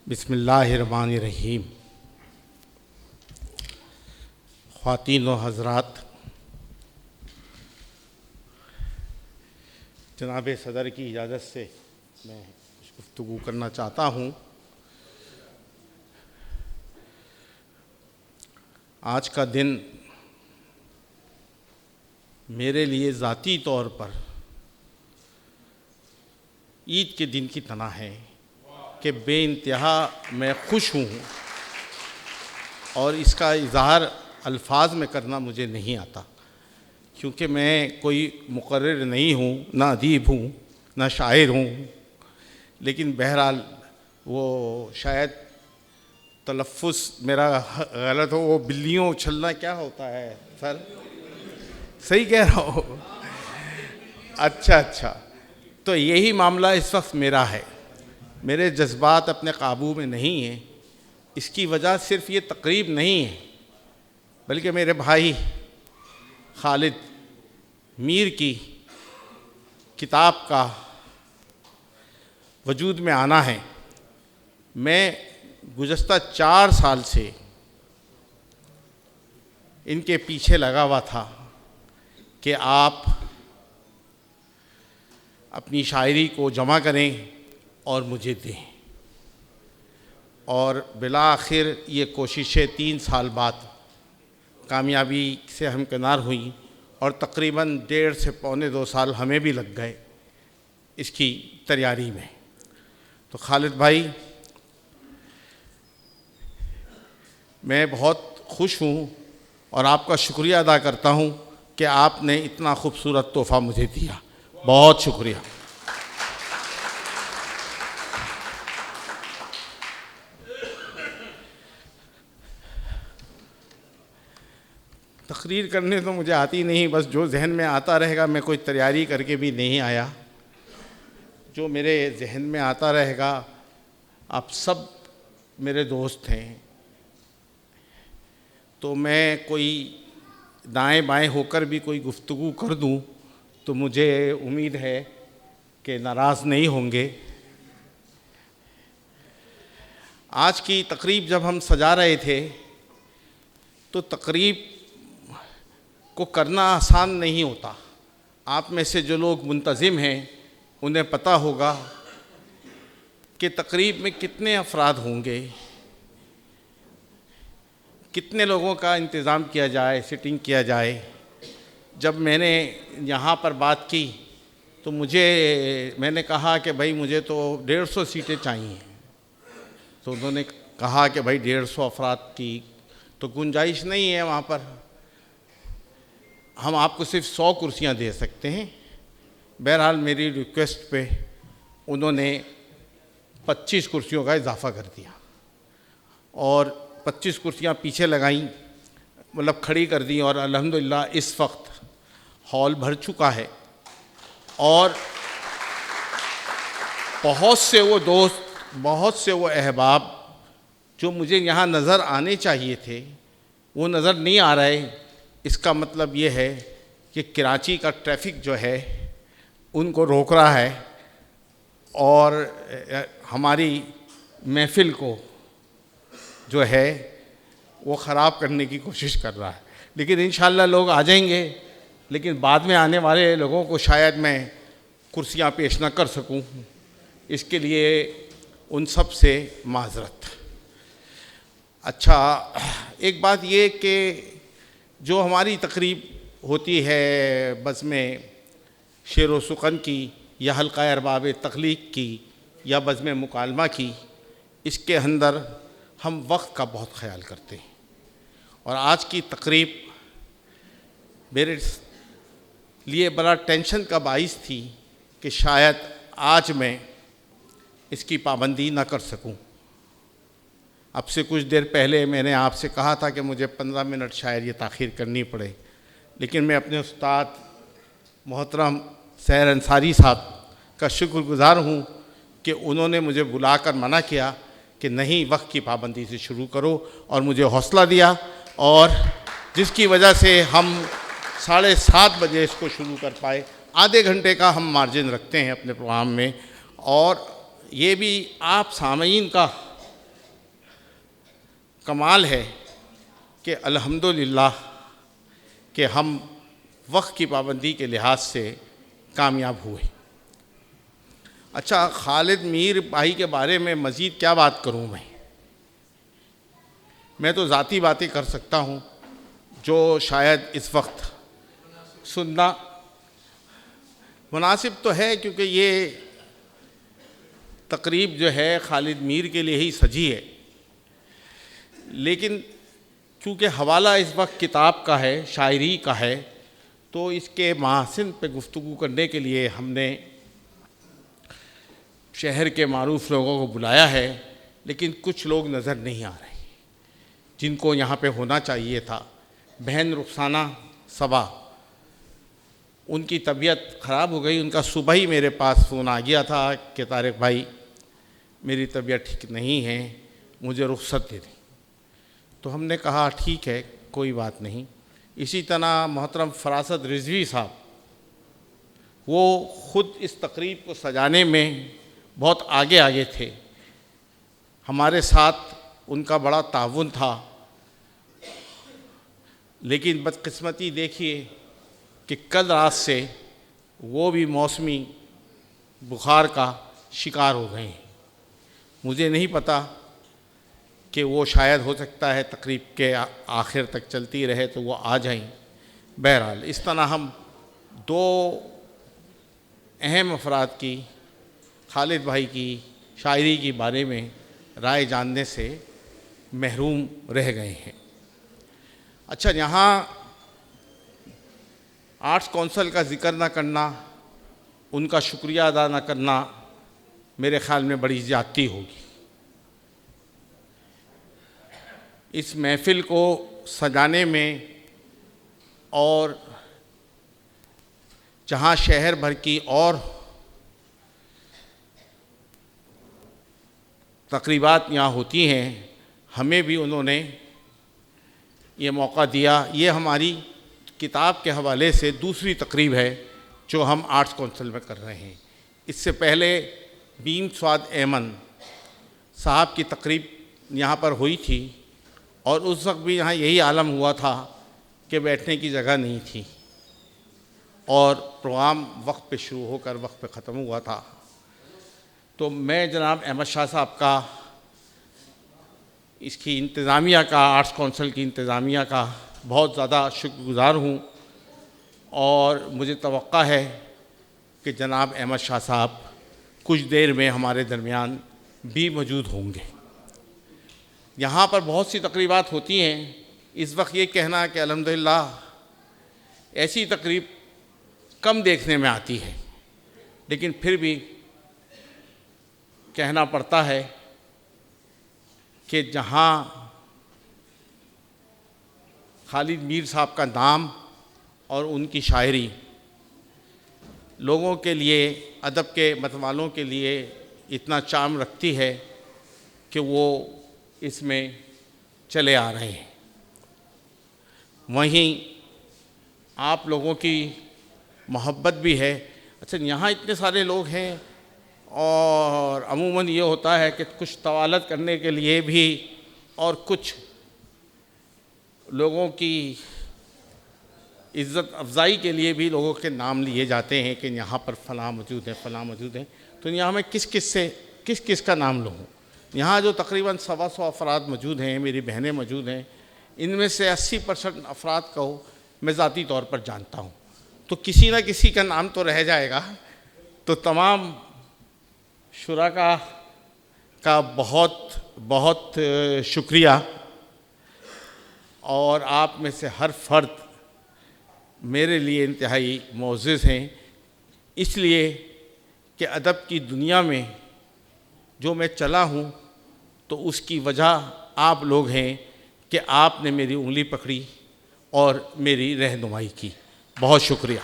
बिस्मिल्लाहिर्रहमानिर्रहीम। ख़वातीन व हज़रात, जनाब सदर की इजाज़त से मैं कुछ गुफ्तगू करना चाहता हूँ। आज का दिन मेरे लिए ज़ाती तौर पर ईद के दिन की तरह है कि बेइंतहा मैं खुश हूँ और इसका इज़हार अल्फाज में करना मुझे नहीं आता, क्योंकि मैं कोई मुक़र्रिर नहीं हूँ, ना अदीब हूँ, ना शायर हूँ। लेकिन बहरहाल वो शायद तलफ़्फ़ुज़ मेरा गलत हो, वो बिल्लियों उछलना क्या होता है सर? सही कह रहा हो? अच्छा, तो यही मामला इस वक्त मेरा है। मेरे जज्बात अपने काबू में नहीं हैं। इसकी वजह सिर्फ़ ये तकरीब नहीं है, बल्कि मेरे भाई खालिद मीर की किताब का वजूद में आना है। मैं गुज़श्ता 4 साल से इनके पीछे लगा हुआ था कि आप अपनी शायरी को जमा करें और मुझे दें, और बिला आखिर ये कोशिशें 3 साल बाद कामयाबी से हमकिनार हुई और तकरीबन 1.5 से पौने 2 साल हमें भी लग गए इसकी तैयारी में। तो खालिद भाई, मैं बहुत खुश हूँ और आपका शुक्रिया अदा करता हूँ कि आपने इतना खूबसूरत तोहफ़ा मुझे दिया। बहुत शुक्रिया। तकरीर करने तो मुझे आती नहीं, बस जो जहन में आता रहेगा। मैं कोई तैयारी करके भी नहीं आया, जो मेरे जहन में आता रहेगा। आप सब मेरे दोस्त हैं, तो मैं कोई दाएं बाएं होकर भी कोई गुफ्तगू कर दूं तो मुझे उम्मीद है कि नाराज़ नहीं होंगे। आज की तकरीब जब हम सजा रहे थे तो तकरीब को करना आसान नहीं होता। आप में से जो लोग मुंतज़िम हैं उन्हें पता होगा कि तकरीब में कितने अफराद होंगे, कितने लोगों का इंतज़ाम किया जाए, सिटिंग किया जाए। जब मैंने यहाँ पर बात की तो मैंने कहा कि भाई मुझे तो 150 सीटें चाहिए। तो उन्होंने कहा कि भाई 150 अफराद की तो गुंजाइश नहीं है वहाँ पर, हम आपको सिर्फ 100 कुर्सियाँ दे सकते हैं। बहरहाल मेरी रिक्वेस्ट पे उन्होंने 25 कुर्सियों का इजाफ़ा कर दिया और 25 कुर्सियाँ पीछे लगाईं, मतलब खड़ी कर दी। और अल्हम्दुलिल्लाह इस वक्त हॉल भर चुका है और बहुत से वो दोस्त, बहुत से वो अहबाब जो मुझे यहाँ नज़र आने चाहिए थे वो नज़र नहीं आ रहे। इसका मतलब ये है कि कराची का ट्रैफ़िक जो है उनको रोक रहा है और हमारी महफ़िल को जो है वो ख़राब करने की कोशिश कर रहा है। लेकिन इंशाअल्लाह लोग आ जाएंगे, लेकिन बाद में आने वाले लोगों को शायद मैं कुर्सियाँ पेश ना कर सकूं। इसके लिए उन सब से माज़रत। अच्छा, एक बात ये कि जो हमारी तकरीब होती है बज़्म शेर व सुख़न की या हल्क़ा अरबाब तख़लीक़ की या बज़्म मुकालमा की, इसके अंदर हम वक्त का बहुत ख्याल करते हैं। और आज की तकरीब मेरे लिए बड़ा टेंशन का बाइस थी कि शायद आज मैं इसकी पाबंदी ना कर सकूं। अब से कुछ देर पहले मैंने आपसे कहा था कि मुझे 15 मिनट शायद ये ताख़ीर करनी पड़े, लेकिन मैं अपने उस्ताद मोहतरम सहर अंसारी साहब का शुक्रगुज़ार हूँ कि उन्होंने मुझे बुलाकर मना किया कि नहीं, वक्त की पाबंदी से शुरू करो, और मुझे हौसला दिया, और जिसकी वजह से हम 7:30 बजे इसको शुरू कर पाए। आधे घंटे का हम मार्जिन रखते हैं अपने प्रोग्राम में, और ये भी आप सामीन का कमाल है कि अल्हम्दुलिल्लाह कि हम वक्त की पाबंदी के लिहाज से कामयाब हुए। अच्छा, खालिद मीर भाई के बारे में मज़ीद क्या बात करूं मैं तो ज़ाती बातें कर सकता हूं जो शायद इस वक्त सुनना मुनासिब तो है, क्योंकि ये तकरीब जो है खालिद मीर के लिए ही सजी है, लेकिन चूँकि हवाला इस वक्त किताब का है, शायरी का है, तो इसके महासिन पे गुफ्तगू करने के लिए हमने शहर के मारूफ लोगों को बुलाया है। लेकिन कुछ लोग नज़र नहीं आ रहे जिनको यहाँ पे होना चाहिए था। बहन रुखसाना सबा, उनकी तबीयत ख़राब हो गई। उनका सुबह ही मेरे पास फ़ोन आ गया था कि तारिक भाई मेरी तबीयत ठीक नहीं है, मुझे रुख्सत दे दें। तो हमने कहा ठीक है, कोई बात नहीं। इसी तरह मोहतरम फरासत रिजवी साहब, वो ख़ुद इस तकरीब को सजाने में बहुत आगे आगे थे, हमारे साथ उनका बड़ा ताउन था। लेकिन बदकिस्मती देखिए कि कल रात से वो भी मौसमी बुखार का शिकार हो गए हैं। मुझे नहीं पता कि वो शायद हो सकता है तकरीब के आखिर तक चलती रहे तो वो आ जाएं। बहरहाल इस तरह हम दो अहम अफराद की, खालिद भाई की शायरी के बारे में राय जानने से महरूम रह गए हैं। अच्छा, यहाँ आर्ट्स कौंसिल का ज़िक्र ना करना, उनका शुक्रिया अदा ना करना मेरे ख़्याल में बड़ी ज़्यादती होगी। इस महफ़िल को सजाने में और जहाँ शहर भर की और तकरीबात यहाँ होती हैं, हमें भी उन्होंने ये मौका दिया। ये हमारी किताब के हवाले से दूसरी तकरीब है जो हम आर्ट्स कौंसिल में कर रहे हैं। इससे पहले बीम स्वाद ऐमन साहब की तकरीब यहाँ पर हुई थी और उस वक्त भी यहाँ यही आलम हुआ था कि बैठने की जगह नहीं थी और प्रोग्राम वक्त पे शुरू होकर वक्त पे ख़त्म हुआ था। तो मैं जनाब अहमद शाह साहब का, इसकी इंतज़ामिया का, आर्ट्स कौंसिल की इंतज़ामिया का बहुत ज़्यादा शुक्रगुज़ार हूँ और मुझे तवक्का है कि जनाब अहमद शाह साहब कुछ देर में हमारे दरमियान भी मौजूद होंगे। यहाँ पर बहुत सी तकरीबात होती हैं। इस वक्त ये कहना कि अल्हम्दुलिल्लाह ऐसी तकरीब कम देखने में आती है, लेकिन फिर भी कहना पड़ता है कि जहाँ खालिद मीर साहब का नाम और उनकी शायरी लोगों के लिए, अदब के मतवालों के लिए इतना चार्म रखती है कि वो इसमें चले आ रहे हैं। वहीं आप लोगों की मोहब्बत भी है। अच्छा, यहाँ इतने सारे लोग हैं और अमूमन ये होता है कि कुछ तवालत करने के लिए भी और कुछ लोगों की इज़्ज़त अफजाई के लिए भी लोगों के नाम लिए जाते हैं कि यहाँ पर फ़लाँ मौजूद है, फ़लाँ मौजूद है। तो यहाँ मैं किस किस का नाम लूँ? यहाँ जो तकरीबन 125 अफराद मौजूद हैं, मेरी बहनें मौजूद हैं, इनमें से 80% अफराद को मैं ज़ाती तौर पर जानता हूँ, तो किसी न किसी का नाम तो रह जाएगा। तो तमाम शुराका का बहुत बहुत शुक्रिया और आप में से हर फर्द मेरे लिए इंतहाई मोअज़्ज़ज़ हैं, इसलिए कि अदब की दुनिया में जो मैं चला हूँ तो उसकी वजह आप लोग हैं कि आपने मेरी उंगली पकड़ी और मेरी रहनुमाई की। बहुत शुक्रिया।